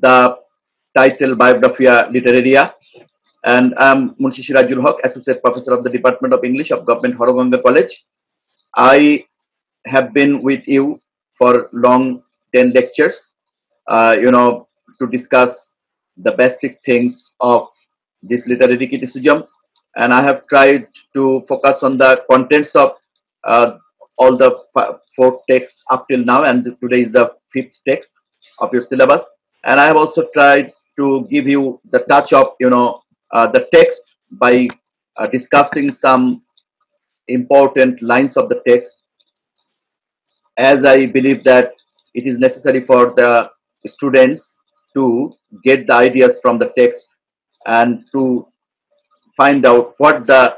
the title Biographia Literaria, and I'm Munshi Sirajul Haq, Associate Professor of the Department of English of Government Horoganga College. I have been with you for long 10 lectures, to discuss the basic things of this literary criticism, and I have tried to focus on the contents of all the 4 texts up till now, and today is the 5th text of your syllabus. And I have also tried to give you the touch of the text by discussing some important lines of the text, as I believe that it is necessary for the students to get the ideas from the text and to find out what the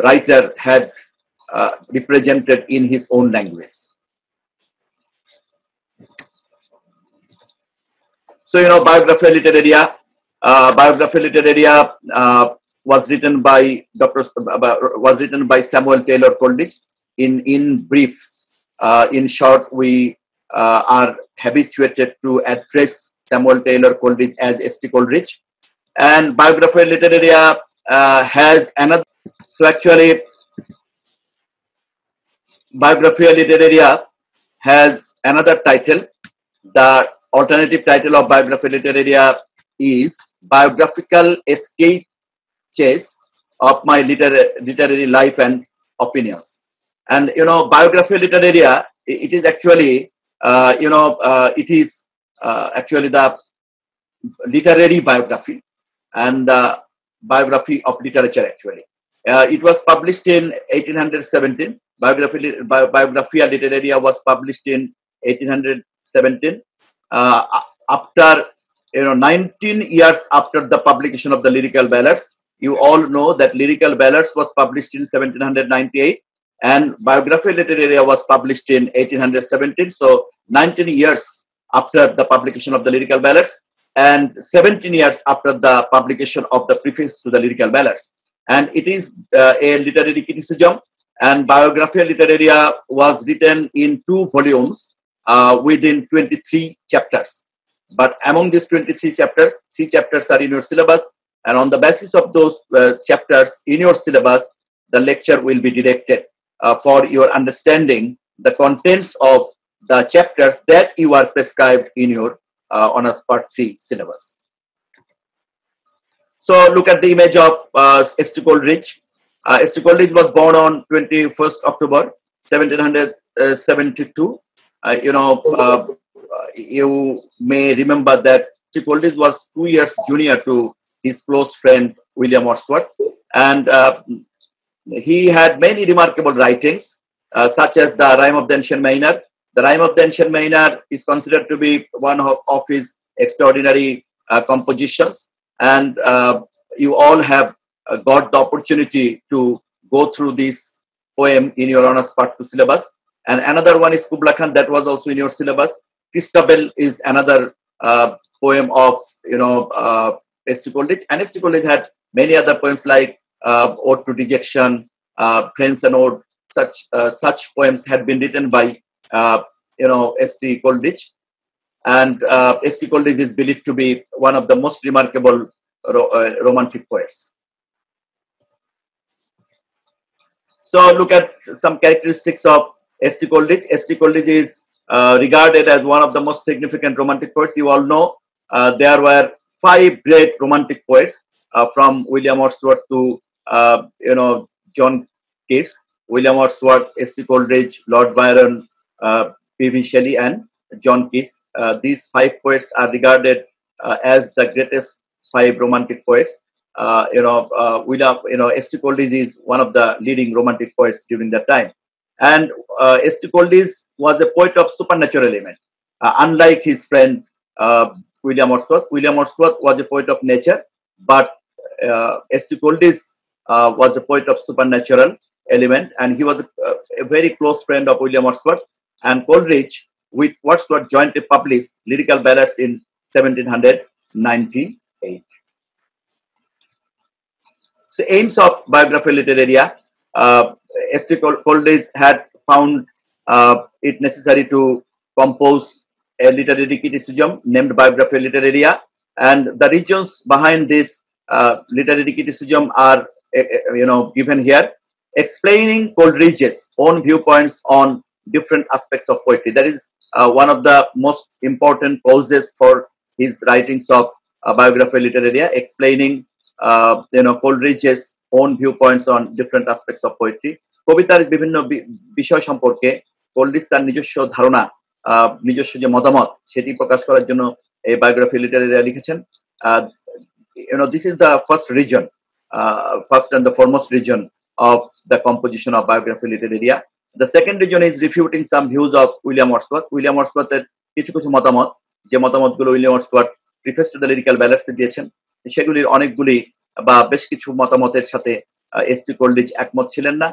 writer had represented in his own language. So, Biographia Literaria. Biographia Literaria was written by Samuel Taylor Coleridge. In brief, in short, we are habituated to address Samuel Taylor Coleridge as S.T. Coleridge, and Biographia Literaria has another. So actually, Biographia Literaria has another title. The alternative title of Biographia Literaria is Biographical Sketches of My Literary Life and Opinions. And Biographia Literaria, it is actually actually the literary biography and biography of literature. Actually, it was published in 1817. Biographia Literaria was published in 1817. After 19 years after the publication of the Lyrical Ballads. You all know that Lyrical Ballads was published in 1798 and Biographia Literaria was published in 1817. So 19 years after the publication of the Lyrical Ballads and 17 years after the publication of the preface to the Lyrical Ballads. And it is a literary criticism, and Biographia Literaria was written in 2 volumes within 23 chapters. But among these 23 chapters, 3 chapters are in your syllabus, and on the basis of those chapters in your syllabus, the lecture will be directed for your understanding the contents of the chapters that you are prescribed in your Honours Part 3 syllabus. So look at the image of S.T. Coleridge. S.T. Coleridge was born on 21st October 1772. You may remember that Coleridge was 2 years junior to his close friend William Wordsworth, and he had many remarkable writings, such as the Rime of the Ancient Mariner. The Rime of the Ancient Mariner is considered to be one of his extraordinary compositions, and you all have got the opportunity to go through this poem in your Honours Part 2 syllabus. And another one is Kubla Khan, that was also in your syllabus. Christabel is another poem of S.T. Coleridge, and S.T. Coleridge had many other poems like Ode to Dejection, Friends and Ode. Such poems had been written by S.T. Coleridge, and S.T. Coleridge is believed to be one of the most remarkable romantic poets. So look at some characteristics of S.T. Coleridge. S.T. Coleridge is regarded as one of the most significant romantic poets. You all know there were 5 great romantic poets, from William Wordsworth to John Keats. William Wordsworth, S.T. Coleridge, Lord Byron, P.V. Shelley, and John Keats. These 5 poets are regarded as the greatest 5 romantic poets. S.T. Coleridge is one of the leading romantic poets during that time. And S.T. Coleridge was a poet of supernatural element. Unlike his friend William Wordsworth was a poet of nature, but S.T. Coleridge was a poet of supernatural element, and he was a very close friend of William Wordsworth. And Coleridge with Wordsworth jointly published Lyrical Ballads in 1798. So aims of Biographia Literaria. S.T. Coleridge had found it necessary to compose a literary criticism named Biography of Literaria, and the reasons behind this literary criticism are given here, explaining Coleridge's own viewpoints on different aspects of poetry. That is one of the most important causes for his writings of Biography of Literaria, explaining Coleridge's own viewpoints on different aspects of poetry. কবিতার বিভিন্ন বিষয় সম্পর্কে Coleridge তার নিজস্ব ধারণা, নিজস্ব যে মতামত সেটি প্রকাশ করার জন্য এই বায়োগ্রাফি লিটারেরিয়া লিখেছেন। This is the first region, first and the foremost region of the composition of Biography Literaria. The second region is refuting some views of William Wordsworth. William Wordsworthের কিছু কিছু মতামত, যে মতামতগুলো William Wordsworth preface to the lyrical ballads দিয়েছেন, সেগুলির অনেকগুলি বা বেশ কিছু মতামতের সাথে এস.টি. কোলরিজ একমত ছিলেন না।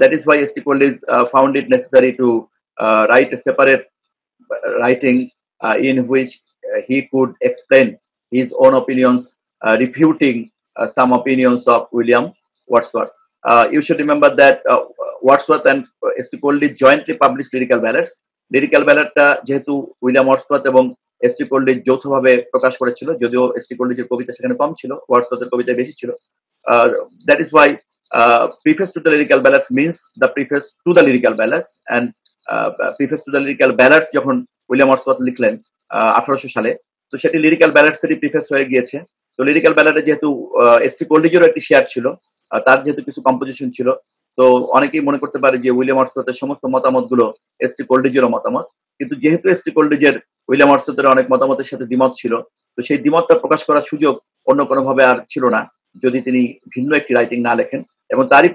That is why S.T. Coleridge found it necessary to write a separate writing in which he could explain his own opinions, refuting some opinions of William Wordsworth. You should remember that Wordsworth and S.T. Coleridge jointly published Lyrical Ballads. Lyrical Ballad যেহেতু William Wordsworth এবং S T. Coleridge যৌথভাবে প্রকাশ করেছিল, যদিও S T. কোলরিজের কবিতা সেখানে কম ছিল, ওয়ার্ডসওয়ার্থের কবিতা বেশি ছিল। That is why preface to the Lyrical Ballads means the preface to the Lyrical Ballads, and preface to the Lyrical Ballads যখন উইলিয়াম ওয়ার্ডসওয়ার্থ লিখলেন 1800 সালে, তো সেটি লিরিক্যাল ব্যালাডসেরই প্রিফেস হয়ে গিয়েছে। তো লিরিক্যাল ব্যালাডে যেহেতু এস.টি. কোলরিজেরও একটি শেয়ার ছিল, তার যেহেতু কিছু কম্পোজিশন ছিল, তো অনেকেই মনে করতে পারে যে উইলিয়াম ওয়ার্ডসওয়ার্থের সমস্ত মতামতগুলো এস.টি. কোলরিজেরও মতামত, কিন্তু যেহেতু এস.টি. কোলরিজের উইলিয়াম ওয়ার্ডসওয়ার্থের অনেক মতামতের সাথে দ্বিমত ছিল, তো সেই দ্বিমতটা প্রকাশ করার সুযোগ অন্য কোনোভাবে আর ছিল না যদি তিনি ভিন্ন একটি রাইটিং না লেখেন। এবং তারই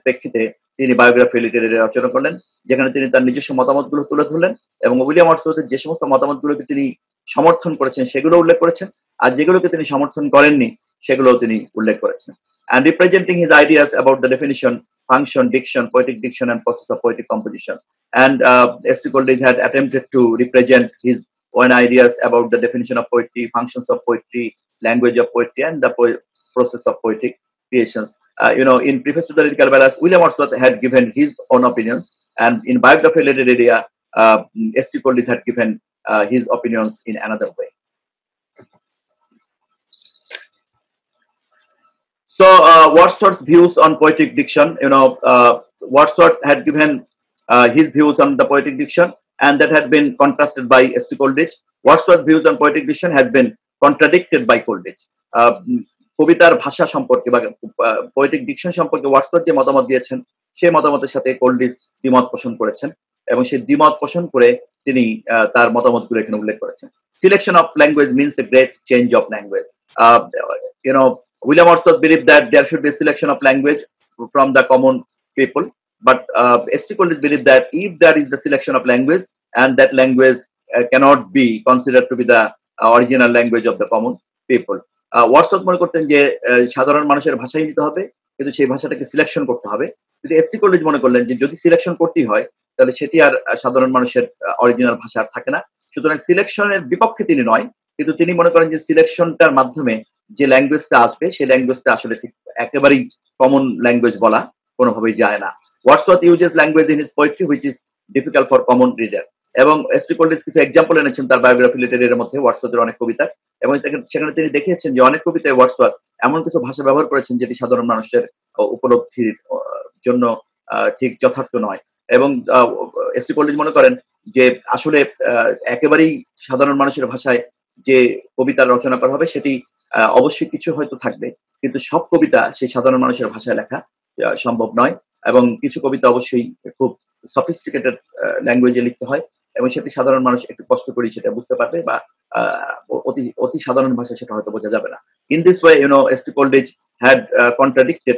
প্রেক্ষিতে তিনি বায়োগ্রাফি লিটারেরিয়া রচনা করলেন, যেখানে তিনি তার নিজস্ব মতামতগুলো তুলে ধরলেন এবং উইলিয়াম ওয়ার্ডসওয়ার্থের যে সমস্ত মতামতগুলোকে তিনি সমর্থন করেছেন সেগুলো উল্লেখ করেছেন, আর যেগুলোকে তিনি সমর্থন করেননি সেগুলোও তিনি উল্লেখ করেছেন। And representing his ideas about the definition, function, diction, poetic diction, and process of poetic composition. And S.T. Coleridge had attempted to represent his own ideas about the definition of poetry, functions of poetry, language of poetry, and the process of poetic creations. In Preface to the Lyrical Ballads, William Wordsworth had given his own opinions, and in Biography Literaria, S.T. Coleridge had given his opinions in another way. So, Wordsworth's views on poetic diction, Wordsworth had given his views on the poetic diction, and that had been contrasted by S.T. Coleridge. Wordsworth's views on poetic diction has been contradicted by Coleridge. কবিতার ভাষা সম্পর্কে বা poetic diction সম্পর্কে Wordsworth যে মতামত দিয়েছেন, সেই মতামতের সাথে কোলরিজ দ্বিমত পোষণ করেছেন এবং সেই দ্বিমত পোষণ করে তিনি তার মতামতগুলো এখানে উল্লেখ করেছেন। Selection of language means a great change of language. William Wordsworth believed that there should be a selection of language from the common people, but S.T. Coleridge believed that if there is the selection of language and that language cannot be considered to be the original language of the common people. Wordsworth মনে করতেন যে সাধারণ মানুষের ভাষাই নিতে হবে, কিন্তু সেই ভাষাটাকে সিলেকশন করতে হবে। কিন্তু এস.টি. কোলরিজ মনে করলেন যে যদি সিলেকশন করতেই হয় তাহলে সেটি আর সাধারণ মানুষের অরিজিনাল ভাষা আর থাকে না। সুতরাং সিলেকশনের বিপক্ষে তিনি নয়, কিন্তু তিনি মনে করেন যে সিলেকশনটার মাধ্যমে যে ল্যাঙ্গুয়েজটা আসবে সেই ল্যাঙ্গুয়েজটা আসলে ঠিক একেবারেই কমন ল্যাঙ্গুয়েজ বলা কোনোভাবেই যায় না। Wordsworth uses language in his poetry which is difficult for common reader. এবং এস.টি. কোলরিজ কিছু এক্সাম্পল এনেছেন তার বায়োগ্রাফি লিটারেরিয়ার মধ্যে ওয়ার্ডসওয়ার্থের অনেক কবিতা, এবং সেখানে তিনি দেখিয়েছেন যে অনেক কবিতায় ওয়ার্ডসওয়ার্থ এমন কিছু ভাষা ব্যবহার করেছেন যেটি সাধারণ মানুষের উপলব্ধির জন্য ঠিক যথার্থ নয়। এবং এস.টি. কোলরিজ মনে করেন যে আসলে একেবারেই সাধারণ মানুষের ভাষায় যে কবিতা রচনা করা হবে সেটি অবশ্যই কিছু হয়তো থাকবে, কিন্তু সব কবিতা সেই সাধারণ মানুষের ভাষায় লেখা সম্ভব নয়, এবং কিছু কবিতা অবশ্যই খুব সফিস্টিকেটেড ল্যাঙ্গুয়েজে লিখতে হয় এবং সেটি সাধারণ মানুষ একটু কষ্ট করেই সেটা বুঝতে পারবে বা অতি সাধারণ ভাষায় সেটা হয়তো বোঝা যাবে না। In this way, S.T. Coleridge had contradicted,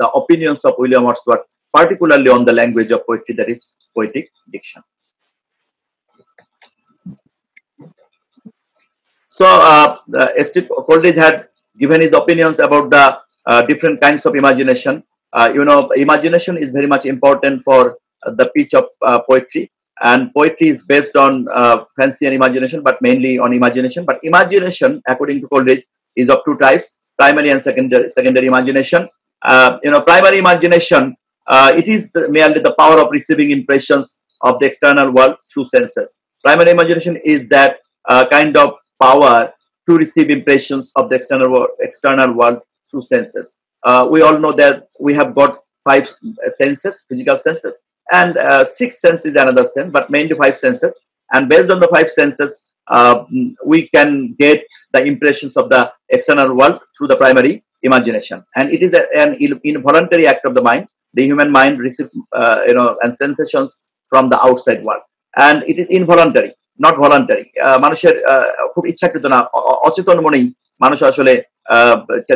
the opinions of William Wordsworth, particularly on the language of poetry, that is poetic diction. So, S.T. Coleridge had given his opinions about the different kinds of imagination. Imagination is very much important for the pitch of poetry, and poetry is based on fancy and imagination, but mainly on imagination. But imagination, according to Coleridge, is of two types: primary and secondary imagination. Primary imagination, it is merely the power of receiving impressions of the external world through senses. Primary imagination is that kind of power to receive impressions of the external world through senses. We all know that we have got 5 senses, physical senses, and 6th sense is another sense, but mainly 5 senses. And based on the 5 senses, we can get the impressions of the external world through the primary imagination. And it is an involuntary act of the mind. The human mind receives, and sensations from the outside world, and it is involuntary, not voluntary. মানুষের খুব ইচ্ছাকৃত না, অচেতন মনেই মানুষ আসলে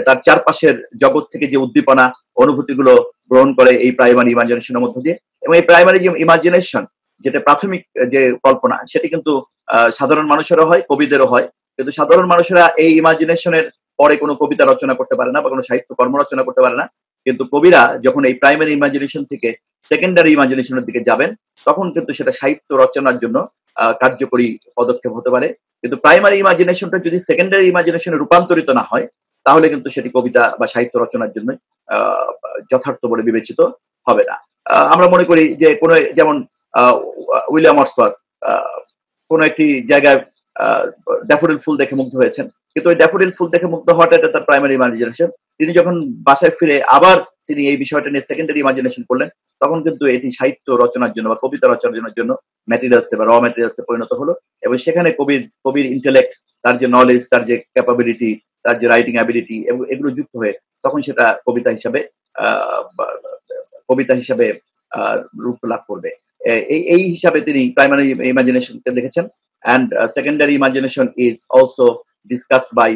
তার চারপাশের জগৎ থেকে যে উদ্দীপনা অনুভূতিগুলো গ্রহণ করে এই প্রাইমারি ইমাজিনেশনের মধ্য দিয়ে। এবং এই প্রাইমারি যে ইমাজিনেশন, যেটা প্রাথমিক যে কল্পনা, সেটি কিন্তু সাধারণ মানুষেরও হয়, কবিদেরও হয়। কিন্তু সাধারণ মানুষেরা এই ইমাজিনেশনের পরে কোনো কবিতা রচনা করতে পারে না বা কোনো সাহিত্য কর্ম রচনা করতে পারে না। কিন্তু কবিরা যখন এই প্রাইমারি ইমাজিনেশন থেকে সেকেন্ডারি ইমাজিনেশনের দিকে যাবেন, তখন কিন্তু সেটা সাহিত্য রচনার জন্য কার্যকরী পদক্ষেপ হতে পারে। কিন্তু প্রাইমারি ইমাজিনেশনটা যদি সেকেন্ডারি ইমাজিনেশনে রূপান্তরিত না হয়, তাহলে কিন্তু সেটি কবিতা বা সাহিত্য রচনার জন্য যথার্থ বলে বিবেচিত হবে না। আমরা মনে করি যে কোনো, যেমন উইলিয়াম ওয়ার্ডসওয়ার্থ কোনো একটি জায়গায় ড্যাফোডিল ফুল দেখে মুগ্ধ হয়েছেন, কিন্তু ওই ড্যাফোডিল ফুল দেখে মুগ্ধ হওয়াটা এটা তার প্রাইমারি ইমাজিনেশন। তিনি যখন বাসায় ফিরে আবার তিনি এই বিষয়টা নিয়ে সেকেন্ডারি ইমাজিনেশন করলেন, তখন কিন্তু এটি সাহিত্য রচনার জন্য বা কবিতা রচনার জন্য ম্যাটেরিয়ালসে বা র ম্যাটেরিয়ালসে পরিণত হলো। এবং সেখানে কবির ইন্টেলেক্ট, তার যে নলেজ, তার যে ক্যাপাবিলিটি, তার যে রাইটিং অ্যাবিলিটি, এবং এগুলো যুক্ত হয়ে তখন সেটা কবিতা হিসাবে রূপ লাভ করবে। এই হিসাবে তিনি প্রাইমারি ইমাজিনেশনকে দেখেছেন। And secondary imagination is also discussed by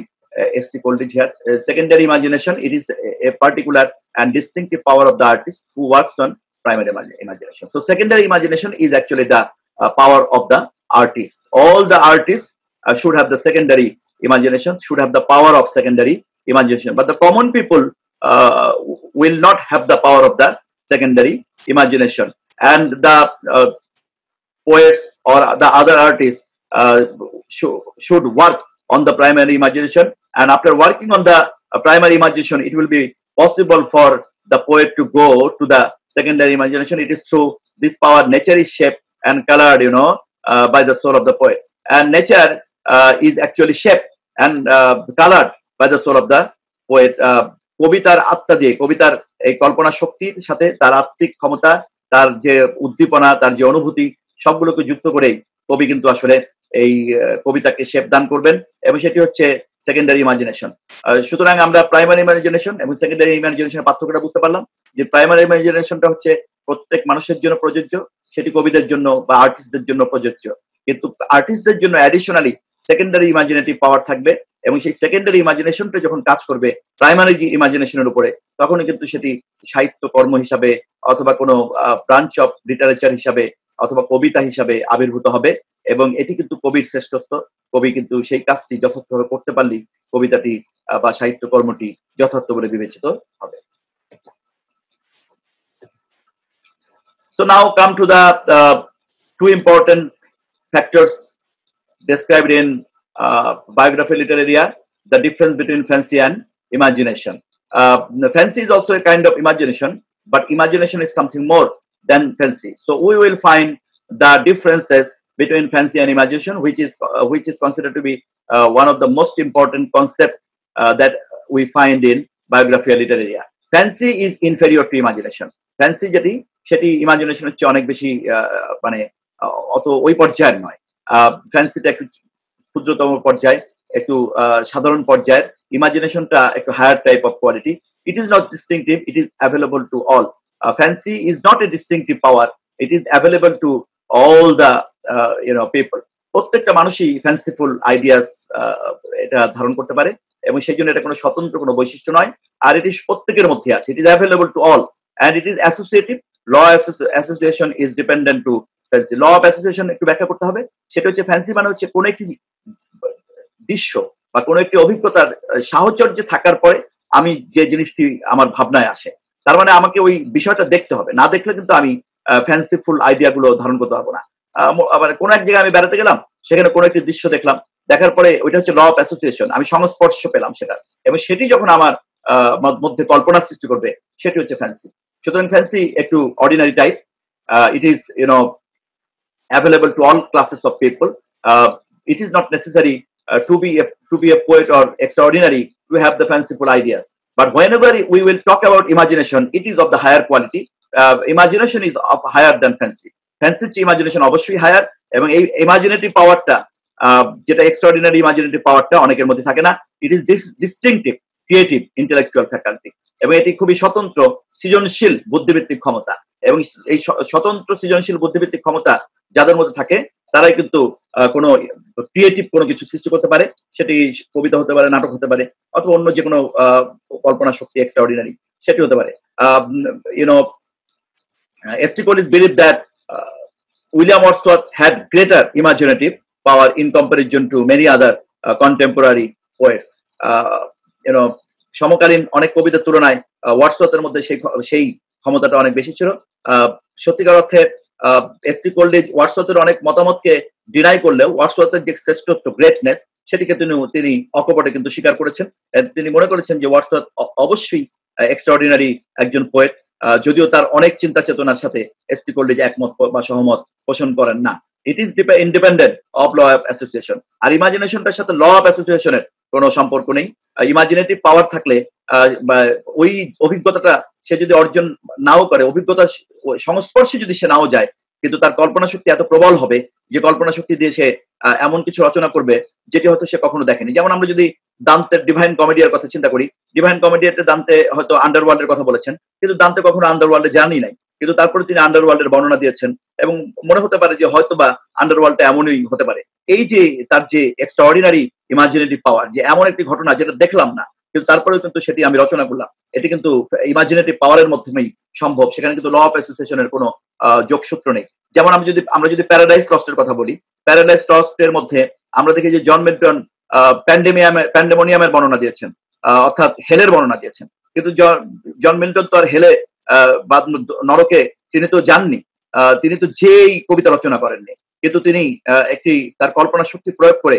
S.T. Coleridge here. Secondary imagination, it is a particular and distinctive power of the artist who works on primary imagination. So secondary imagination is actually the power of the artist. All the artists should have the secondary imagination, should have the power of secondary imagination. But the common people will not have the power of the secondary imagination. And the poets or the other artists should work on the primary imagination, and after working on the primary imagination, it will be possible for the poet to go to the secondary imagination. It is through this power nature is shaped and colored, by the soul of the poet, and nature is actually shaped and colored by the soul of the poet. কবিতার আত্মা দিয়ে, কবিতার এই কল্পনা শক্তির সাথে তার আত্মিক ক্ষমতা, তার যে উদ্দীপনা, তার যে অনুভূতি, সবগুলোকে যুক্ত করে কবি কিন্তু আসলে এই কবিতাকে শেপ দান করবেন, এবং সেটি হচ্ছে সেকেন্ডারি ইমাজিনেশন। সুতরাং আমরা প্রাইমারি ইমাজিনেশন এবং সেকেন্ডারি ইমাজিনেশনের পার্থক্যটা বুঝতে পারলাম যে প্রাইমারি ইমাজিনেশনটা হচ্ছে প্রত্যেক মানুষের জন্য প্রযোজ্য, সেটি কবিদের জন্য বা আর্টিস্টদের জন্য প্রযোজ্য। কিন্তু আর্টিস্টদের জন্য অ্যাডিশনালি সেকেন্ডারি ইমাজিনেটিভ পাওয়ার থাকবে, এবং সেই সেকেন্ডারি ইমাজিনেশনটা যখন কাজ করবে প্রাইমারি ইমাজিনেশনের উপরে, তখনই কিন্তু সেটি সাহিত্য কর্ম হিসাবে অথবা কোনো ব্রাঞ্চ অফ লিটারেচার হিসাবে অথবা কবিতা হিসাবে আবির্ভূত হবে। এবং এটি কিন্তু কবির শ্রেষ্ঠত্ব। কবি কিন্তু সেই কাজটি যথার্থভাবে করতে পারলেই কবিতাটি বা সাহিত্য কর্মটি যথার্থ বলে বিবেচিত হবে। So now come to the two important factors described in biography literaria, the difference between fancy and imagination. Fancy is also a kind of imagination, but imagination is something more than fancy. So we will find the differences between fancy and imagination, which is considered to be one of the most important concepts that we find in biography literaria. Fancy is inferior to imagination. Fancy যেটি, সেটি ইমাজিনেশনের চেয়ে অনেক বেশি মানে অত ওই পর্যায়ের নয়। ফ্যান্সিটা একটু ক্ষুদ্রতম পর্যায়ে, একটু সাধারণ পর্যায়ের। ইমাজিনেশনটা একটু higher type of quality. It is not distinctive, it is available to all. Fancy is not a distinctive power, it is available to all the people. প্রত্যেকটা মানুষই ফ্যান্সিফুল আইডিয়াস এটা ধারণ করতে পারে, এবং সেই জন্য এটা কোনো স্বতন্ত্র কোনো বৈশিষ্ট্য নয়, আর এটি প্রত্যেকের মধ্যে আছে। ইট is available to all and it is associative. Law association is dependent to fancy. Law of association একটু ব্যাখ্যা করতে হবে। সেটা হচ্ছে ফ্যান্সি মানে হচ্ছে কোনো একটি দৃশ্য বা কোনো একটি অভিজ্ঞতার সাহচর্যে থাকার পরে আমি যে জিনিসটি আমার ভাবনায় আসে, তার মানে আমাকে ওই বিষয়টা দেখতে হবে, না দেখলে কিন্তু আমি ফ্যান্সিফুল আইডিয়া গুলো ধারণ করতে পারবো না। আবার কোনো এক জায়গায় আমি বেড়াতে গেলাম, সেখানে কোনো একটি দৃশ্য দেখলাম, দেখার পরে ওইটা হচ্ছে ল অফ অ্যাসোসিয়েশন, আমি সংস্পর্শ পেলাম সেটা, এবং সেটি যখন আমার মধ্যে কল্পনা সৃষ্টি করবে, সেটি হচ্ছে ফ্যান্সি। সুতরাং ফ্যান্সি একটু ordinary type. It is available to all classes of people. It is not necessary to be a poet or extraordinary to have the fanciful ideas. But whenever we will talk about imagination, it is of the higher quality. Imagination is of higher than fancy. Fancy imagination obviously higher, এবং এই imaginative পাওয়ারটা যেটা extraordinary imaginative পাওয়ারটা অনেকের মধ্যে থাকে না। It is distinctive creative intellectual faculty, এবং এটি খুবই স্বতন্ত্র সৃজনশীল বুদ্ধিবৃত্তিক ক্ষমতা। এবং এই স্বতন্ত্র সৃজনশীল বুদ্ধিবৃত্তিক ক্ষমতা যাদের মধ্যে থাকে তারাই কিন্তু কোনো ক্রিয়েটিভ কোনো কিছু সৃষ্টি করতে পারে। সেটি কবিতা হতে পারে, নাটক হতে পারে, অথবা অন্য যে কোনো কল্পনা শক্তি এক্সট্রাঅর্ডিনারি সেটি হতে পারে। S.T. Collins believed that William Wordsworth had greater imaginative power in comparison to many other contemporary poets. সমকালীন অনেক কবিতার তুলনায় ওয়ার্ডসওয়ার্থের মধ্যে সেই ক্ষমতাটা অনেক বেশি ছিল। সত্যিকার অর্থে এস.টি. কোলরিজ ওয়ার্ডসওয়ার্থের অনেক মতামতকে ডিনাই করলেও ওয়ার্ডসওয়ার্থের যে শ্রেষ্ঠত্ব, গ্রেটনেস, সেটিকে তিনি অকপটে কিন্তু স্বীকার করেছেন। তিনি মনে করেছেন যে ওয়ার্ডসওয়ার্থ অবশ্যই এক্সট্রাঅর্ডিনারি একজন পোয়েট, যদিও তার অনেক চিন্তা চেতনার সাথে এস.টি. কোলরিজ একমত বা সহমত পোষণ করেন না। It is independent of law of association. আর ইমাজিনেশনটার সাথে ল অফ অ্যাসোসিয়েশনের কোনো সম্পর্ক নেই। ইমাজিনেটিভ পাওয়ার থাকলে ওই অভিজ্ঞতাটা সে যদি অর্জন নাও করে, অভিজ্ঞতার সংস্পর্শে যদি সে নাও যায়, কিন্তু তার কল্পনা শক্তি এত প্রবল হবে যে কল্পনা শক্তি দিয়ে সে এমন কিছু রচনা করবে যেটি হয়তো সে কখনো দেখেনি। যেমন আমরা যদি দান্তের ডিভাইন কমেডিয়ার কথা চিন্তা করি, ডিভাইন কমেডিয়াতে দান্তে হয়তো আন্ডারওয়ার্ল্ডের কথা বলেছেন, কিন্তু দান্তে কখনো আন্ডারওয়ার্ল্ডে জানি নাই, কিন্তু তারপরে তিনি আন্ডারওয়ার্ল্ডের বর্ণনা দিয়েছেন, এবং মনে হতে পারে যে হয়তোবা আন্ডারওয়ার্ল্ডটা এমনই হতে পারে। এই যে তার যে এক্সট্রাঅর্ডিনারি ইমাজিনেটিভ পাওয়ার, যে এমন একটি ঘটনা যেটা দেখলাম না কিন্তু তারপরেও কিন্তু সেটি আমি রচনা করলাম, এটি কিন্তু ইমাজিনেটিভ পাওয়ারের মাধ্যমেই সম্ভব। সেখানে কিন্তু ল অফ অ্যাসোসিয়েশনের কোনো যোগসূত্র নেই। যেমন আমরা যদি প্যারাডাইস লস্টের কথা বলি, প্যারাডাইস লস্টের মধ্যে আমরা দেখি যে জন মিল্টন প্যান্ডেমোনিয়ামের বর্ণনা দিয়েছেন, অর্থাৎ হেলের বর্ণনা দিয়েছেন, কিন্তু জন মিল্টন তো আর হেলে বা নরকে তিনি তো যাননি, তিনি তো যেই কবিতা রচনা করেননি, কিন্তু তিনি একটি তার কল্পনা শক্তি প্রয়োগ করে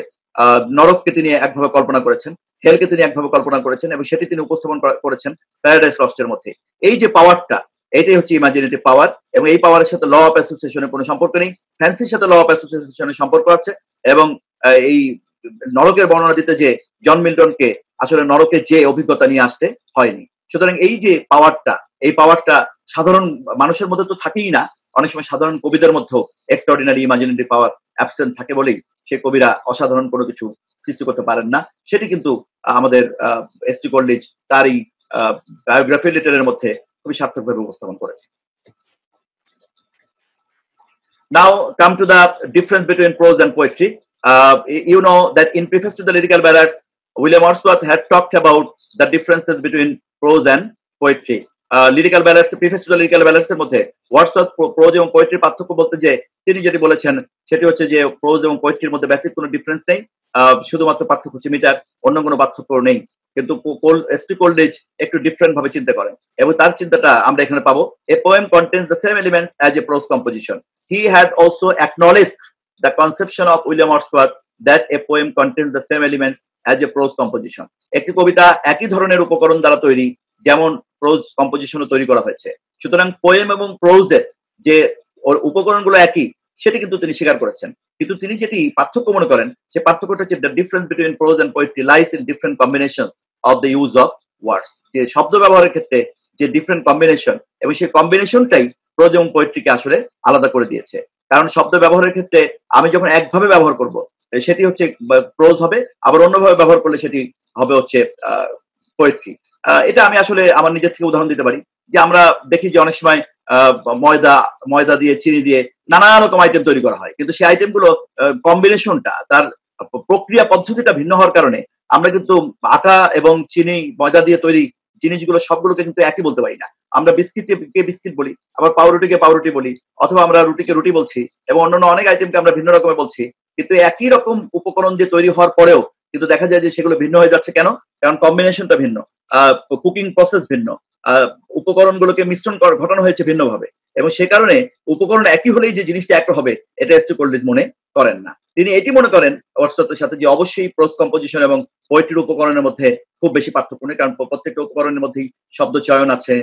নরককে তিনি একভাবে কল্পনা করেছেন, হেলকে তিনি একভাবে কল্পনা করেছেন, এবং সেটি তিনি উপস্থাপন করেছেন প্যারাডাইস লস্টের মধ্যে। এই যে পাওয়ারটা, এটাই হচ্ছে ইমাজিনেটিভ পাওয়ার, এবং এই পাওয়ারের সাথে ল অফ অ্যাসোসিয়েশনের কোনো সম্পর্ক নেই। ফ্যান্সির সাথে ল অফ অ্যাসোসিয়েশনের সম্পর্ক আছে, এবং এই নরকের বর্ণনা দিতে যে জন মিল্টনকে আসলে নরকে যে অভিজ্ঞতা নিয়ে আসতে হয়নি। সুতরাং এই যে পাওয়ারটা, এই পাওয়ারটা সাধারণ মানুষের মধ্যে তো থাকেই না, অনেক সময় সাধারণ কবিদের মধ্যেও এক্সট্রাঅর্ডিনারি ইমাজিনেটিভ পাওয়ার অ্যাবসেন্ট থাকে বলেই সে কবিরা অসাধারণ কোনো কিছু সৃষ্টি করতে পারেন না। সেটি কিন্তু আমাদের এস.টি. কোলরিজ তার এই বায়োগ্রাফি লিটারের মধ্যে খুবই সার্থকভাবে উপস্থাপন করেছে। Now come to the difference between prose and poetry. You know that in preface to the Lyrical Ballads, William Wordsworth had talked about the differences between prose and poetry. Lyrical ballads, preface to the lyrical ব্যালান্সের মধ্যে Wordsworth pros এবং পোয়েট্রির পার্থক্য বলতে যে তিনি যেটি বলেছেন সেটি হচ্ছে যে প্রোজ এবং পোয়েট্রির মধ্যে বেসিক কোনো ডিফারেন্স নেই, শুধুমাত্র পার্থক্য হচ্ছে মিটার, অন্য কোনো পার্থক্য নেই। কিন্তু এস.টি. কোলরিজ একটু ডিফারেন্ট ভাবে চিন্তা করেন, এবং তার চিন্তাটা আমরা এখানে পাবো। A poem contains the same elements as a prose composition. He had also acknowledged the conception of William Wordsworth that a poem contains the same elements as a prose composition. একটি কবিতা একই ধরনের উপকরণ দ্বারা তৈরি যেমন প্রোজ কম্পোজিশনও তৈরি করা হয়েছে। সুতরাং পোয়েম এবং প্রোজের যে উপকরণগুলো একই, সেটি কিন্তু তিনি স্বীকার করেছেন, কিন্তু তিনি যেটি পার্থক্য মনে করেন সে পার্থক্যটা হচ্ছে the difference between prose and poetry lies in different combination of the use of words. যে শব্দ ব্যবহারের ক্ষেত্রে যে ডিফারেন্ট কম্বিনেশন, এবং সেই কম্বিনেশনটাই প্রোজ এবং পোয়েট্রিকে আসলে আলাদা করে দিয়েছে। কারণ শব্দ ব্যবহারের ক্ষেত্রে আমি যখন একভাবে ব্যবহার করব সেটি হচ্ছে প্রোজ হবে, আবার অন্যভাবে ব্যবহার করলে সেটি হবে হচ্ছে পোয়েট্রি। এটা আমি আসলে আমার নিজের থেকে উদাহরণ দিতে পারি, যে আমরা দেখি যে অনেক সময় ময়দা দিয়ে, চিনি দিয়ে নানা রকম আইটেম তৈরি করা হয়, কিন্তু সেই আইটেমগুলো কম্বিনেশনটা, তার প্রক্রিয়া পদ্ধতিটা ভিন্ন হওয়ার কারণে আমরা কিন্তু আটা এবং চিনি, ময়দা দিয়ে তৈরি জিনিসগুলো সবগুলোকে কিন্তু একই বলতে পারি না। আমরা বিস্কিটকে বিস্কিট বলি, আবার পাউরুটিকে পাউরুটি বলি, অথবা আমরা রুটিকে রুটি বলছি, এবং অন্যান্য অনেক আইটেমকে আমরা ভিন্ন রকমের বলছি। কিন্তু একই রকম উপকরণ যে তৈরি হওয়ার পরেও কিন্তু দেখা যায় যে সেগুলো ভিন্ন হয়ে যাচ্ছে। কেন? কারণ কম্বিনেশনটা ভিন্ন, কুকিং প্রসেস ভিন্ন, উপকরণগুলোকে মিশ্রণ ঘটানো হয়েছে ভিন্নভাবে, এবং সে কারণে উপকরণ একই হলেই যে জিনিসটা এক হবে এটা এস.টি. কোলরিজ মনে করেন না। তিনি এটি মনে করেন ওয়ার্ডসওয়ার্থের সাথে যে অবশ্যই প্রোজ কম্পোজিশন এবং পোয়েট্রির উপকরণের মধ্যে খুব বেশি পার্থক্য নেই, কারণ প্রত্যেকটা উপকরণের মধ্যেই শব্দ চয়ন আছে,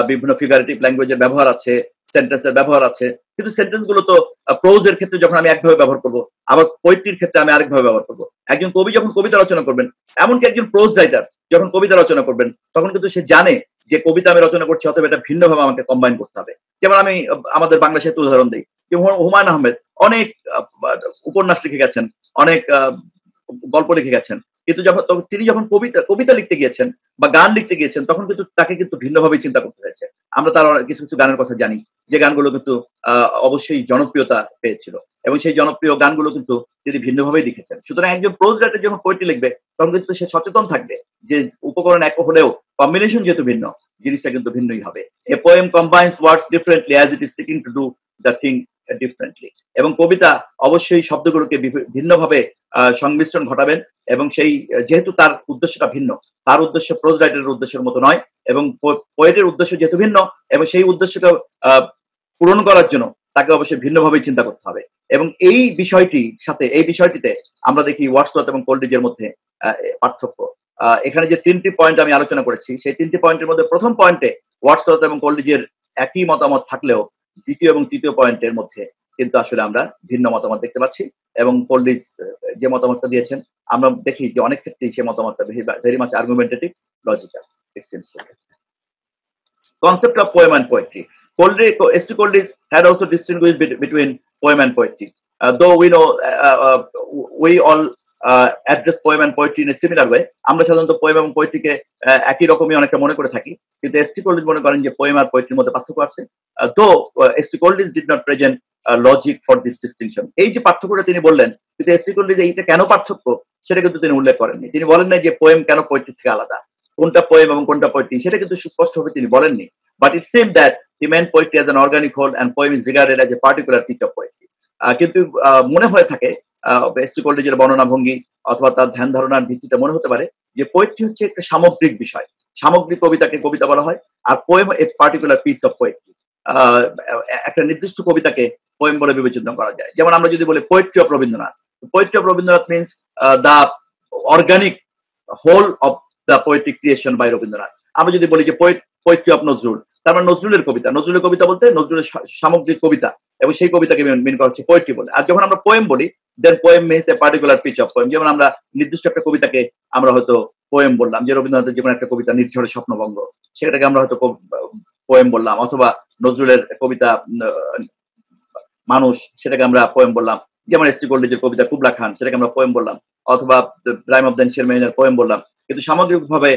বিভিন্ন ফিগারেটিভ ল্যাঙ্গুয়েজের ব্যবহার আছে, সেন্টেন্সের ব্যবহার আছে, কিন্তু সেন্টেন্স গুলো তো প্রোজের ক্ষেত্রে যখন আমি একভাবে ব্যবহার করবো, আবার পোয়েট্রির ক্ষেত্রে আমি আরেকভাবে ব্যবহার করবো। একজন কবি যখন কবিতা রচনা করবেন, এমনকি একজন প্রোজ রাইটার যখন কবিতা রচনা করবেন, তখন কিন্তু সে জানে যে কবিতা আমি রচনা করছি, অথবা এটা ভিন্নভাবে আমাকে কম্বাইন করতে হবে। যেমন আমি আমাদের বাংলা সাহিত্য উদাহরণ দিই, যে হুমায়ুন আহমেদ অনেক উপন্যাস লিখে গেছেন, অনেক গল্প লিখে গেছেন, কিন্তু তিনি যখন কবিতা লিখতে গিয়েছেন বা গান লিখতে গিয়েছেন, তখন কিন্তু তাকে কিন্তু ভিন্নভাবে চিন্তা করতে হয়েছে। আমরা তার কিছু কিছু গানের কথা জানি, যে গানগুলো কিন্তু অবশ্যই জনপ্রিয়তা পেয়েছিল, এবং সেই জনপ্রিয় গানগুলো কিন্তু তিনি ভিন্নভাবেই লিখেছেন। সুতরাং একজন প্রোজ রাইটার যখন পোয়েট্রি লিখবে, তখন কিন্তু সে সচেতন থাকবে যে উপকরণ এক হলেও কম্বিনেশন যেহেতু ভিন্ন, জিনিসটা কিন্তু ভিন্নই হবে। A poem combines words differently as it is seeking to do the thing differently. এবং কবিতা অবশ্যই শব্দগুলোকে ভিন্নভাবে সংমিশ্রণ ঘটাবেন, এবং সেই যেহেতু তার উদ্দেশ্যটা ভিন্ন, তার উদ্দেশ্য প্রোজ রাইটারের উদ্দেশ্যের মতো নয়, এবং পোয়েটের উদ্দেশ্য যেহেতু ভিন্ন, এবং সেই উদ্দেশ্যকে পূরণ করার জন্য তাকে অবশ্যই ভিন্নভাবে চিন্তা করতে হবে। এবং এই বিষয়টিতে আমরা দেখি ওয়ার্ডসওয়ার্থ এবং কোলরিজের মধ্যে পার্থক্য। এখানে যে 3টি পয়েন্ট আমি আলোচনা করেছি, সেই 3টি পয়েন্টের মধ্যে প্রথম পয়েন্টে ওয়ার্ডসওয়ার্থ এবং কোলরিজের একই মতামত থাকলেও, দ্বিতীয় এবং তৃতীয় পয়েন্টের মধ্যে কিন্তু আসলে আমরা ভিন্ন মতামত দেখতে পাচ্ছি। এবং কোলরিজ যে মতামতটা দিয়েছেন, আমরা দেখি যে অনেক ক্ষেত্রেই সে মতামতটা very much argumentative, logical, it seems to me. Concept of poem and poetry. S.T. Coleridge had also distinguished between poem and poetry. Though we know we all address poem and poetry in a similar way. আমরা সাধারণত poem এবং পোয়েট্রিকে একই রকমই অনেকটা মনে করে থাকি, কিন্তু S.T. Coleridge মনে করেন যে পোয়েম আর পোয়েট্রির মধ্যে পার্থক্য আছে। Though S.T. Coleridge did not present logic for this distinction. এই যে পার্থক্যটা তিনি বললেন, কিন্তু S.T. Coleridge এইটা কেন পার্থক্য সেটা কিন্তু তিনি উল্লেখ করেননি। তিনি বলেন না যে পোয়েম কেন পোয়েট্রি থেকে আলাদা, কোনটা পোয়েম এবং কোনটা পোয়েট্রি, সেটা কিন্তু সুস্পষ্টভাবে তিনি বলেননি। But it seemed that he meant poetry as an organic whole and poem is regarded as a particular piece of poetry. কিন্তু মনে হয়ে থাকে S.T. Coleridge's বর্ণনা ভঙ্গি অথবা তার ধ্যান ধারণার ভিত্তিতে মনে হতে পারে যে পোয়েট্রি হচ্ছে একটা সামগ্রিক বিষয়, সামগ্রিক কবিতাকে কবিতা বলা হয়, আর poem a particular piece of poetry. একটা নির্দিষ্ট কবিতাকে পোয়েম বলে বিবেচনা করা যায়। যেমন আমরা যদি বলি poetry of Rabindranath, poetry of Rabindranath means the organic whole of the poetic creation by Rabindranath. আমরা যদি বলি যে পোয়েট্রি অফ নজরুল, তার মানে নজরুলের কবিতা বলতে নজরুলের সামগ্রিক কবিতা, এবং সেই কবিতাকে মিন করা হচ্ছে পোয়েট্রি বলে। আর যখন আমরা পোয়েম বলি, then poem means a particular piece of poem. যেমন আমরা নির্দিষ্ট একটা কবিতাকে আমরা হয়তো পোয়েম বললাম, যে রবীন্দ্রনাথের যেমন একটা কবিতা নির্ঝরের স্বপ্নভঙ্গ, সেটাকে আমরা হয়তো পোয়েম বললাম, অথবা নজরুলের কবিতা মানুষ, সেটাকে আমরা পোয়েম বললাম। যেমন S.T. Coleridge's কবিতা কুবলা খান, সেটাকে আমরা পোয়েম বললাম, অথবা রাইম অফ দ্য এনশিয়েন্ট মেরিনের পোয়েম বললাম। কিন্তু সামগ্রিকভাবে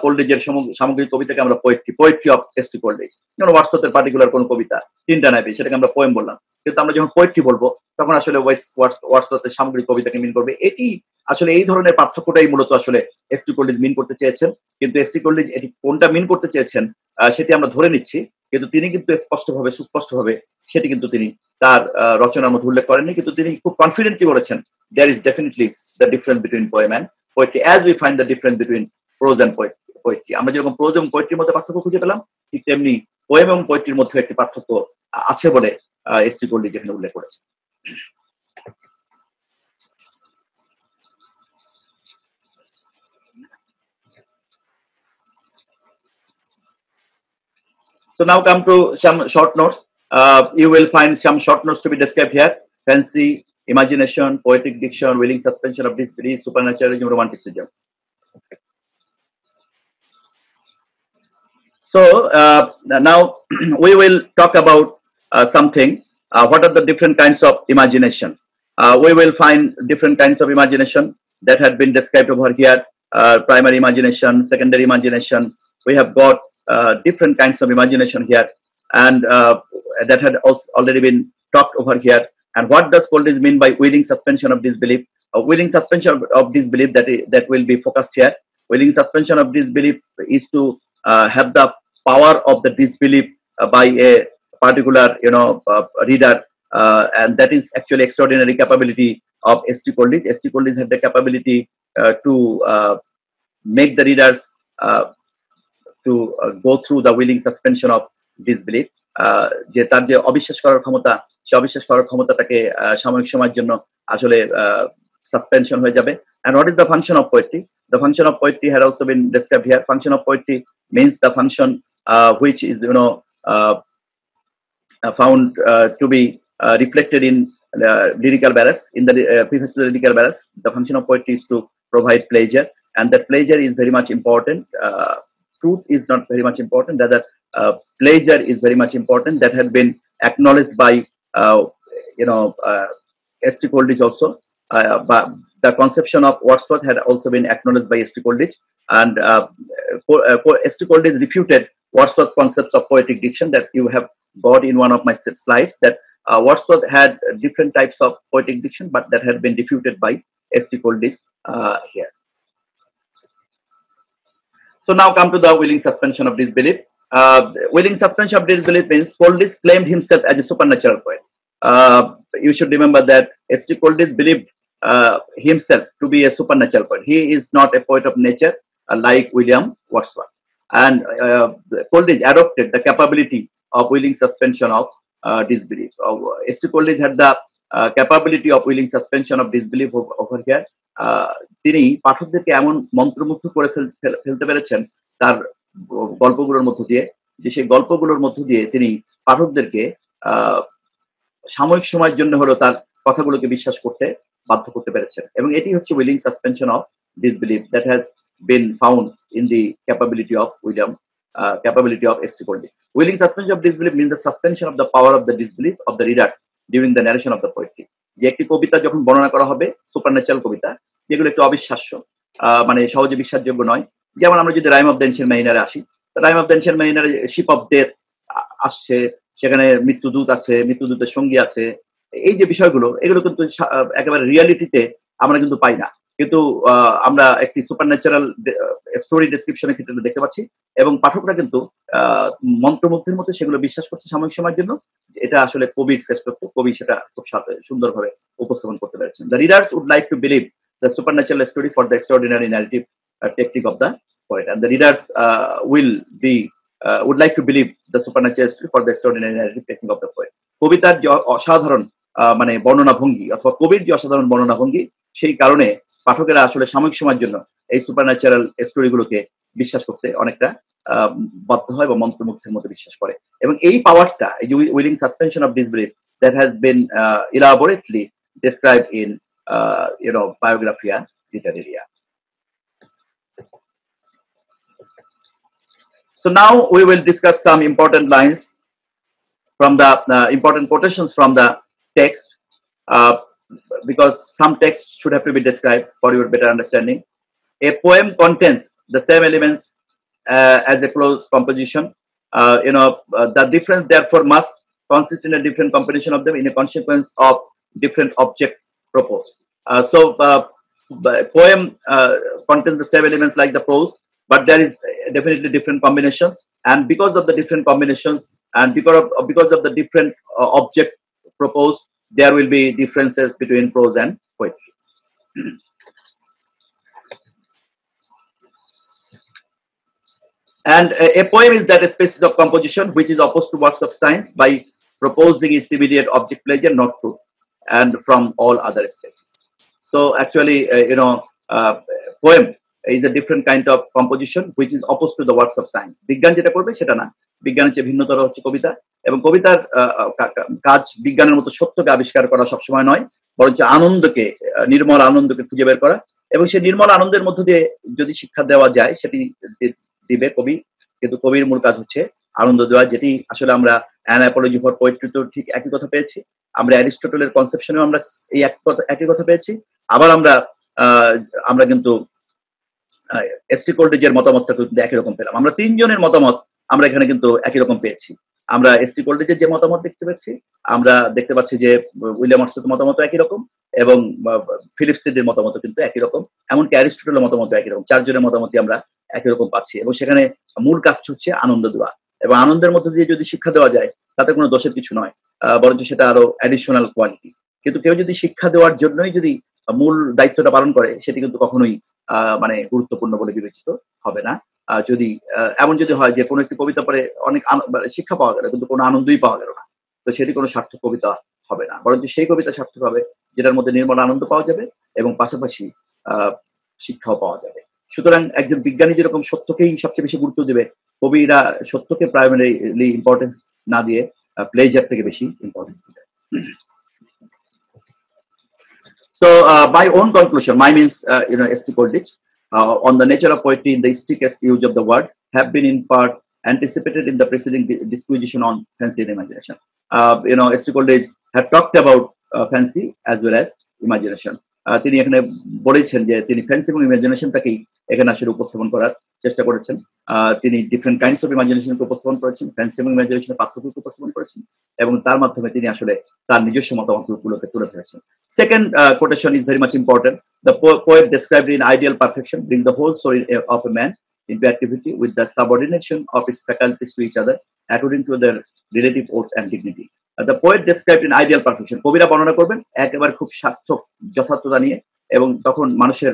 কোলরিজের সামগ্রিক কবিতাকে আমরা পোয়েট্রি অফ S.T. Coleridge। যেমন ওয়ার্ডসওয়ার্থের পার্টিকুলার কোন কবিতা, তিনটা নাইবে, সেটাকে আমরা পোয়েম বললাম। কিন্তু আমরা যখন পোয়েট্রি বলবো, তখন আসলে ওয়ার্ডসওয়ার্থের সামগ্রিক কবিতাকে মিন করবে। এটি আসলে এই ধরনের পার্থক্যটাই মূলত আসলে S.T. Coleridge মিন করতে চেয়েছেন। কিন্তু S.T. Coleridge এটি কোনটা মিন করতে চেয়েছেন সেটি আমরা ধরে নিচ্ছি, কিন্তু তিনি কিন্তু সুস্পষ্টভাবে সেটি কিন্তু তিনি তার রচনার মধ্যে উল্লেখ করেননি। কিন্তু তিনি খুব কনফিডেন্টলি বলেছেন, there is definitely the difference between poem and poetry as we find the difference between prose and poetry. আমরা যেরকম প্রোজ এবং পোয়েট্রির মধ্যে পার্থক্য খুঁজে পেলাম, ঠিক তেমনি পোয়েম এবং পোয়েট্রির মধ্যে একটি পার্থক্য আছে বলে S.T. Coleridge এখানে উল্লেখ করেছেন। So now come to some short notes. You will find some short notes to be described here: fancy, imagination, poetic diction, willing suspension of disbelief, supernaturalism, romanticism. So now we will talk about something. What are the different kinds of imagination? We will find different kinds of imagination that had been described over here: primary imagination, secondary imagination. We have got different kinds of imagination here, and that had also already been talked over here. And what does Coleridge mean by willing suspension of disbelief? Willing suspension of disbelief that will be focused here. Willing suspension of disbelief is to have the power of the disbelief by a particular reader, and that is actually extraordinary capability of S.T. Coleridge. S.T. Coleridge had the capability to make the readers to go through the willing suspension of disbelief. যে তার যে অবিশ্বাস করার ক্ষমতা, সে অবিশ্বাস করার ক্ষমতাটাকে সাময়িক সময়ের জন্য আসলে সাসপেনশন হয়ে যাবে। And what is the function of poetry? The function of poetry had also been described here. Function of poetry means the function which is found to be reflected in lyrical ballads. In the preface to the lyrical ballads, the function of poetry is to provide pleasure, and that pleasure is very much important. Truth is not very much important, rather pleasure is very much important. That had been acknowledged by S.T. Coleridge also. But the conception of Wordsworth had also been acknowledged by S.T. Coleridge, and S.T. Coleridge refuted Wordsworth's concepts of poetic diction that you have got in one of my slides, that Wordsworth had different types of poetic diction, but that had been refuted by S.T. Coleridge here. So now come to the willing suspension of disbelief. Willing suspension of disbelief means Coleridge claimed himself as a supernatural poet. You should remember that S.T. Coleridge believed himself to be a supernatural poet. He is not a poet of nature like William Wordsworth. And Coleridge adopted the capability of willing suspension of disbelief. S.T. Coleridge had the capability of willing suspension of disbelief over here. তিনি পাঠকদেরকে এমন মন্ত্রমুগ্ধ করে ফেলতে পেরেছেন তার গল্পগুলোর মধ্য দিয়ে, যে সেই গল্পগুলোর মধ্য দিয়ে তিনি পাঠকদেরকে সাময়িক সময়ের জন্য হলো তার কথাগুলোকে বিশ্বাস করতে বাধ্য করতে পেরেছেন। এবং এটি হচ্ছে willing suspension of disbelieve that has been found in the capability of S.T. Coleridge. Willing suspension of disbelief means the suspension of the power of the disbelief of the readers during the narration of the poetry. যে একটি কবিতা যখন বর্ণনা করা হবে, supernatural কবিতা যেগুলো একটু অবিশ্বাস্য, মানে সহজে বিশ্বাসযোগ্য নয়, যেমন আমরা যদি রাইম অফ দ্য এনশিয়েন্ট মারিনারে আসি, রাইম অফ দ্য এনশিয়েন্ট মারিনারে শিপ অফ ডেথ আসছে, সেখানে মৃত্যুদূত আছে, মৃত্যুদূতের সঙ্গী আছে, এই যে বিষয়গুলো, এগুলো কিন্তু একেবারে রিয়ালিটিতে আমরা কিন্তু পাই না, কিন্তু আমরা একটি সুপারন্যাচারাল স্টোরি ডেসক্রিপশনের ক্ষেত্রে দেখতে পাচ্ছি, এবং পাঠকরা কিন্তু মন্ত্রমুগ্ধের মধ্যে সেগুলো বিশ্বাস করছে সাময়িক সময়ের জন্য। এটা আসলে কবির শ্রেষ্ঠত্ব, কবি সেটা খুব সুন্দরভাবে উপস্থাপন করতে পেরেছেন। The readers would like to believe the supernatural story for the extraordinary narrative technique of the poet, and the readers would like to believe the supernatural story for the extraordinary narrative technique of the poet. কবিতার যে অসাধারণ মানে বর্ণনা ভঙ্গি, অথবা কবির যে অসাধারণ বর্ণনা ভঙ্গি, সেই কারণে পাঠকেরা আসলে সাময়িক সময়ের জন্য এই সুপারন্যাচারাল স্টোরিগুলোকে বিশ্বাস করতে অনেকটা বাধ্য হয় বা মন্ত্রমুগ্ধের মধ্যে বিশ্বাস করে। এবং এই পাওয়ারটা, এই যে willing suspension of disbelieve, that has been elaborately described in Biographia Literaria. So now we will discuss some important lines from the important quotations from the text, because some texts should have to be described for your better understanding. A poem contains the same elements as a prose composition. The difference therefore must consist in a different combination of them in a consequence of different object proposed. Poem contains the same elements like the prose, but there is definitely different combinations, and because of the different combinations and because of the different object proposed, there will be differences between prose and poetry. And a poem is that a species of composition which is opposed to works of science by proposing its immediate object pleasure, not truth, and from all other species. So actually, poem is a different kind of composition which is opposed to the works of science. বিজ্ঞান যেটা করবে সেটা না, বিজ্ঞানের চেয়ে ভিন্নতর হচ্ছে কবিতা, এবং কবিতার কাজ বিজ্ঞানের মতো সত্যকে আবিষ্কার করা সবসময় নয়, বরঞ্চ আনন্দকে, নির্মল আনন্দকে খুঁজে বের করা, এবং সেই নির্মল আনন্দের মধ্য দিয়ে যদি শিক্ষা দেওয়া যায় সেটি দিবে কবি, কিন্তু কবির মূল কাজ হচ্ছে আনন্দ দেওয়া, যেটি আসলে আমরা অ্যান অ্যাপোলজি ফর পোয়েট্রি তো ঠিক একই কথা পেয়েছি, আমরা অ্যারিস্টটলের কনসেপশনেও আমরা এই একই কথা পেয়েছি, আবার আমরা কিন্তু S.T. Coleridge's মতামতটা কিন্তু একই রকম পেলাম। আমরা তিনজনের মতামত আমরা এখানে কিন্তু একই রকম পেয়েছি। আমরা S.T. Coleridge's যে মতামত দেখতে পাচ্ছি, আমরা দেখতে পাচ্ছি যে উইলিয়াম ওয়ার্ডসওয়ার্থের মতামত একই রকম, এবং ফিলিপ সিডনির মতামত কিন্তু একই রকম, এমনকি অ্যারিস্টটলের মতামত একই রকম। চারজনের মতামতই আমরা একই রকম পাচ্ছি, এবং সেখানে মূল কাজ হচ্ছে আনন্দ দেওয়া, এবং আনন্দের মধ্যে দিয়ে যদি শিক্ষা দেওয়া যায় তাতে কোনো দোষের কিছু নয়, বরঞ্চ সেটা আরো অ্যাডিশনাল কোয়ালিটি। কিন্তু কেউ যদি শিক্ষা দেওয়ার জন্যই যদি মূল দায়িত্বটা পালন করে, সেটি কিন্তু কখনোই মানে গুরুত্বপূর্ণ বলে বিবেচিত হবে না। যদি এমন যদি হয় যে কোনো একটি কবিতা পড়ে অনেক শিক্ষা পাওয়া গেল কিন্তু কোনো আনন্দই পাওয়া গেল না, তো সেটি কোনো সার্থক কবিতা হবে না, বরঞ্চ সেই কবিতা সার্থক হবে যেটার মধ্যে নির্মল আনন্দ পাওয়া যাবে এবং পাশাপাশি শিক্ষাও পাওয়া যাবে। সুতরাং একজন বিজ্ঞানী যেরকম সত্যকেই সবচেয়ে বেশি গুরুত্ব দেবে, কবিরা সত্যকে প্রাইমারিলি ইম্পর্টেন্স না দিয়ে প্লেজার থেকে বেশি ইম্পর্টেন্স দিবে। So my own conclusion, my means S.T. Coleridge on the nature of poetry in the strictest use of the word have been in part anticipated in the preceding disquisition on fancy and imagination. S.T. Coleridge have talked about fancy as well as imagination. তিনি এখানে বলেছেন যে তিনি fancy এবং ইমাজিনেশনটাকেই এখানে আসলে উপস্থাপন করার চেষ্টা করেছেন। তিনি ডিফারেন্ট কাইন্ডস অফ ইমাজিনেশনকে উপস্থাপন করেছেন, ফ্যান্সি এবং ইমাজিনেশনের পার্থক্যকে উপস্থাপন করেছেন, এবং তার মাধ্যমে তিনি আসলে তার নিজস্ব মতামতগুলোকে তুলে ধরেছেন। Second quotation is very much important. The poet described in ideal perfection bring the whole story of a man into activity with the subordination of its faculties to each other according to their relative worth and dignity. The poet described in ideal perfection. কবিরা বর্ণনা করবেন একেবারে খুব সার্থক যথার্থতা নিয়ে, এবং তখন মানুষের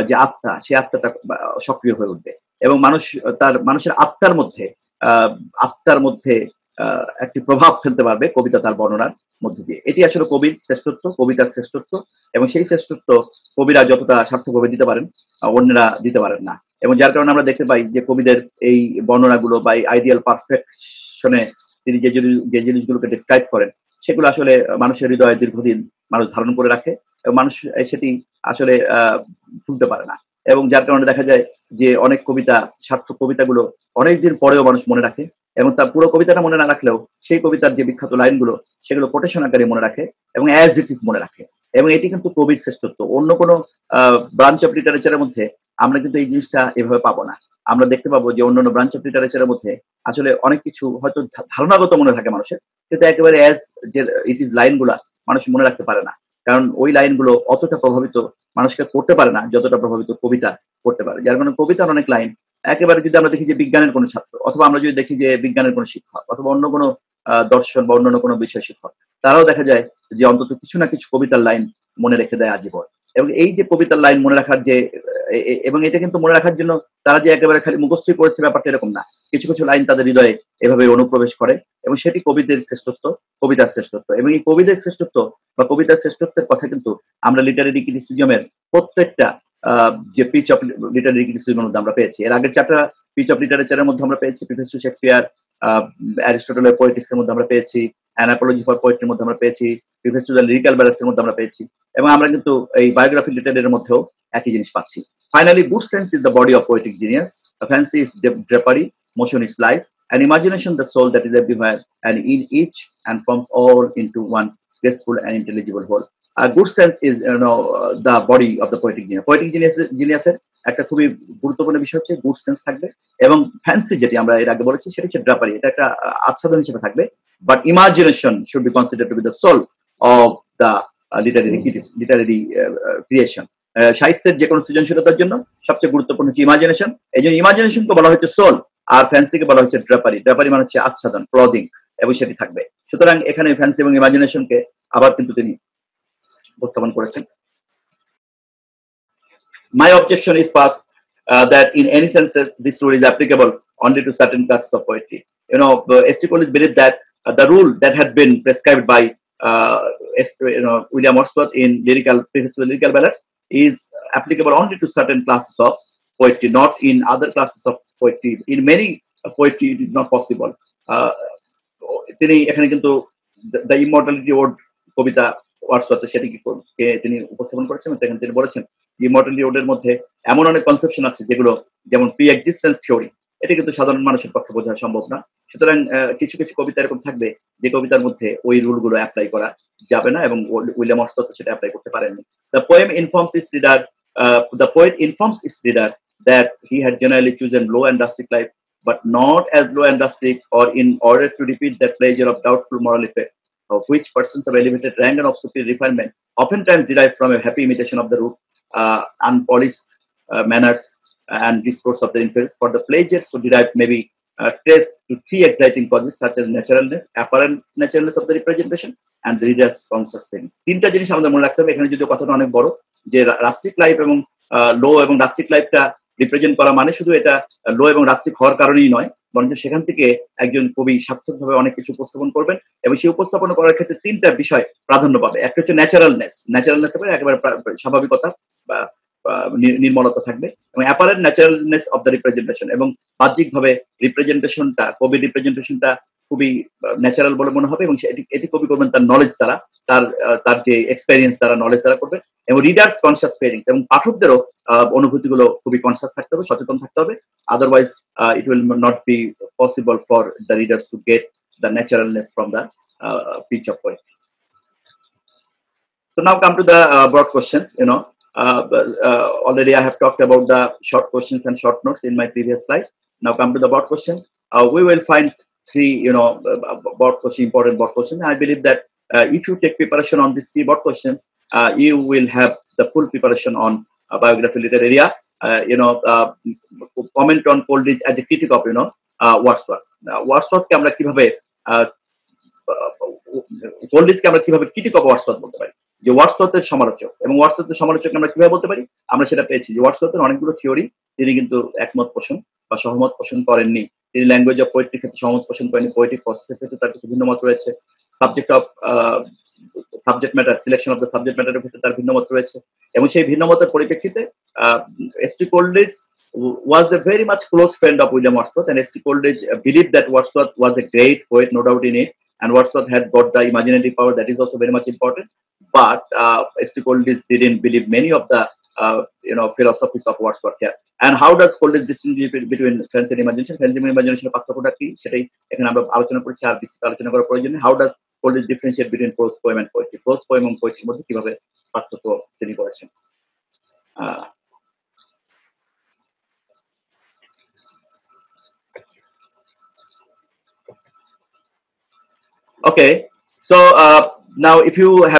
যে আত্মা, সেই আত্মাটা সক্রিয় হয়ে উঠবে, এবং মানুষের আত্মার মধ্যে একটি প্রভাব ফেলতে পারবে কবিতা তার বর্ণনার মধ্যে দিয়ে। এটি আসলে কবির শ্রেষ্ঠত্ব, কবিতার শ্রেষ্ঠত্ব, এবং সেই শ্রেষ্ঠত্ব কবিরা যতটা সার্থকভাবে দিতে পারেন অন্যরা দিতে পারেন না। এবং যার কারণে আমরা দেখতে পাই যে কবিদের এই বর্ণনাগুলো বা আইডিয়াল পারফেকশনে তিনি যে জিনিসগুলোকে ডিসক্রাইব করেন সেগুলো আসলে মানুষের হৃদয়ে দীর্ঘদিন মানুষ ধারণ করে রাখে, এবং মানুষ সেটি আসলে ভুলতে পারে না। এবং যার কারণে দেখা যায় যে অনেক কবিতা, সার্থক কবিতাগুলো অনেকদিন পরেও মানুষ মনে রাখে, এবং তার পুরো কবিতাটা মনে না রাখলেও সেই কবিতার যে বিখ্যাত লাইনগুলো সেগুলো কোটেশন আকারে মনে রাখে এবং অ্যাজ ইট ইজ মনে রাখে। এবং এটি কিন্তু কবির শ্রেষ্ঠত্ব। অন্য কোনো ব্রাঞ্চ অফ লিটারেচারের মধ্যে আমরা কিন্তু এই জিনিসটা এভাবে পাবো না। আমরা দেখতে পাবো যে অন্যান্য ব্রাঞ্চ অফ লিটারেচারের মধ্যে আসলে অনেক কিছু হয়তো ধারণাগত মনে থাকে মানুষের, কিন্তু একেবারে অ্যাজ যে ইট ইজ লাইনগুলা মানুষ মনে রাখতে পারে না, কারণ ওই লাইনগুলো অতটা প্রভাবিত মানুষকে করতে পারে না যতটা প্রভাবিত কবিতা করতে পারে। যার কারণে কবিতার অনেক লাইন একেবারে, যদি আমরা দেখি যে বিজ্ঞানের কোনো ছাত্র, অথবা আমরা যদি দেখি যে বিজ্ঞানের কোনো শিক্ষক, অথবা অন্য কোনো দর্শন বা অন্যান্য কোনো বিষয় শিক্ষক, তারাও দেখা যায় যে অন্তত কিছু না কিছু কবিতার লাইন মনে রেখে দেয় আজীবন। এবং এই যে কবিতার লাইন মনে রাখার যে, এবং এটা কিন্তু মনে রাখার জন্য তারা যে একেবারে খালি মুখস্থ করেছে ব্যাপারটা এরকম না, কিছু কিছু লাইন তাদের হৃদয়ে এভাবে অনুপ্রবেশ করে, এবং সেটি কবিদের শ্রেষ্ঠত্ব, কবিতার শ্রেষ্ঠত্ব। এবং এই কবিদের শ্রেষ্ঠত্ব বা কবিতার শ্রেষ্ঠত্বের কথা কিন্তু আমরা লিটারেরি ক্রিটিসিজমের প্রত্যেকটা যে পিচ অফ লিটারেরি ক্রিটিসিজমের মধ্যে আমরা পেয়েছি। এর আগের চারটা পিচ অফ লিটারেচারের মধ্যে আমরা পেয়েছি প্রিফেস টু শেক্সপিয়ার, অ্যারিস্টটলের পোয়েটিক্স এর মধ্যে আমরা পেয়েছি, অ্যান অ্যাপোলজি ফর পোয়েট্রির মধ্যে আমরা পেয়েছি, preface to the lyrical balance এর মধ্যে আমরা পেয়েছি, এবং আমরা কিন্তু এই বায়োগ্রাফি লিটারের মধ্যেও একই জিনিস পাচ্ছি। Finally, good sense is the body of poetic genius, fancy is drapery, motion is life, and imagination the soul that is everywhere and in each and forms all into one graceful and intelligible whole. Good sense is the body of the poetic genius. Poetic genius এর একটা খুবই গুরুত্বপূর্ণ বিষয় হচ্ছে good sense থাকবে, এবং fancy যেটি আমরা এর আগে বলেছি সেটা হচ্ছে ড্রাপারি, এটা একটা আচ্ছাদন হিসেবে থাকবে, but imagination should be considered to be the soul of the literary creation. সাহিত্যের যে কোনো সৃজনশীলতার জন্য সবচেয়ে গুরুত্বপূর্ণ হচ্ছে ইমাজিনেশন। এই জন্য ইমাজিনেশনকে বলা হচ্ছে সোল, আর ফ্যান্সিকে বলা হচ্ছে ড্রাপারি। ড্রাপারি মানে হচ্ছে আচ্ছাদন, ক্লদিং, এবং সেটি থাকবে। সুতরাং এখানে ফ্যান্সি এবং ইমাজিনেশনকে আবার কিন্তু তিনি উপস্থাপন করেছেন। My objection is first that in any senses this rule is applicable only to certain classes of poetry. S.T. Coleridge believed that the rule that had been prescribed by William Wordsworth in lyrical ballads is applicable only to certain classes of poetry, not in other classes of poetry. In many poetry it is not possible. তিনি এখানে কিন্তু the immortality ode কবিতা ওয়ার্ডসওয়ার্থের সেটিকে তিনি উপস্থাপন করেছেন, সেখানে তিনি বলেছেন ইমর্টালিটি ওডের মধ্যে এমন অনেক কনসেপশন আছে যেগুলো, যেমন প্রি এক্সিস্টেন্স থিওরি, এটা কিন্তু সাধারণ মানুষের পক্ষে বোঝা সম্ভব না। সুতরাং কিছু কিছু কবিতা এরকম থাকবে যে কবিতার মধ্যে ওই রুলগুলো অ্যাপ্লাই করা যাবে না, এবং উইলিয়াম ওয়ার্ডসওয়ার্থ সেটা অ্যাপ্লাই করতে পারেননি। The poet informs its reader that he had generally chosen low and rustic life, but not as low and rustic or in order to repeat that pleasure of doubtful moral effect, of which persons of elevated rank and of superior refinement oftentimes derive from a happy imitation of the rude, unpolished manners and discourse of their inferiors. For the pleasures to derive may be traced to three exciting causes such as naturalness, apparent naturalness of the representation, and the reader's conscious feelings. তিনটা জিনিস আমাদের মনে রাখতে হবে। এখানে যদি কথাটা অনেক বড়, যে রাস্টিক লাইফ এবং লো এবং রাস্টিক লাইফটা রিপ্রেজেন্ট করা মানে শুধু এটা লো এবং রাস্টিক হওয়ার কারণেই নয়, বরঞ্চ সেখান থেকে একজন কবি সার্থকভাবে অনেক কিছু উপস্থাপন করবেন, এবং সেই উপস্থাপন করার ক্ষেত্রে তিনটা বিষয় প্রাধান্য পাবে। একটা হচ্ছে ন্যাচারালনেস, একেবারে স্বাভাবিকতা বা নির্মলতা থাকবে এবং apparent naturalness of the representation, এবং বাহ্যিকভাবে রিপ্রেজেন্টেশনটা, কবির রিপ্রেজেন্টেশনটা খুবই ন্যাচারাল বলে মনে হবে, এবং এটি কবি করবেন তার নলেজ দ্বারা, তার যে এক্সপেরিয়েন্স দ্বারা, নলেজ দ্বারা করবে, এবং রিডার্স কনসিয়াস ফিলিংস, এবং পাঠকদেরও অনুভূতিগুলো খুবই কনসিয়াস থাকতে হবে, সচেতন থাকতে হবে। Otherwise it will not be possible for the readers to get the naturalness from the pitch of poetry. So now come to the broad questions. Already I have talked about the short questions and short notes in my previous slide. Now come to the broad questions. We will find three, broad question, important broad questions. I believe that if you take preparation on these three broad questions, you will have the full preparation on biography literary area. Comment on Coleridge as a critic of Wordsworth. Wordsworth কে আমরা কিভাবে কোলরিজকে আমরা কিভাবে critic of Wordsworth বলতে পারি, যে ওয়ার্ডসওয়ার্থের সমালোচক, এবং ওয়ার্ডসওয়ার্থের সমালোচক আমরা কিভাবে বলতে পারি, আমরা সেটা পেয়েছি যে ওয়ার্ডসওয়ার্থের অনেকগুলো থিওরি তিনি কিন্তু একমত পোষণ বা সহমত পোষণ করেননি। তিনি ল্যাঙ্গুয়েজ অফ পোয়েট্রির ক্ষেত্রে সহমত পোষণ করেননি, পোয়েট্রিক প্রসেসের ক্ষেত্রে তার কিছু ভিন্ন মত রয়েছে, subject matter, selection of the subject ম্যাটারের ক্ষেত্রে তার ভিন্ন মত রয়েছে, এবং সেই ভিন্ন মতের পরিপ্রেক্ষিতে S T. Coleridge was a very much close friend of William Wordsworth, and S.T. Coleridge believed that Wordsworth was a great poet, no doubt in it, and Wordsworth had got the imaginative power, that is also very much important. But S.T. Coleridge didn't believe many of the philosophies of Wordsworth here. And how does Coleridge distinguish between fancy and imagination? Fancy and imagination পার্থক্যটা কি সেটাই এখানে আমরা আলোচনা করেছি, আর বিস্তৃত আলোচনা করার প্রয়োজন নেই। How does Coleridge differentiate between prose poem and poetry? Prose poem এবং পোয়েট্রির মধ্যে কিভাবে পার্থক্য তিনি করেছেন? Okay, so now if you have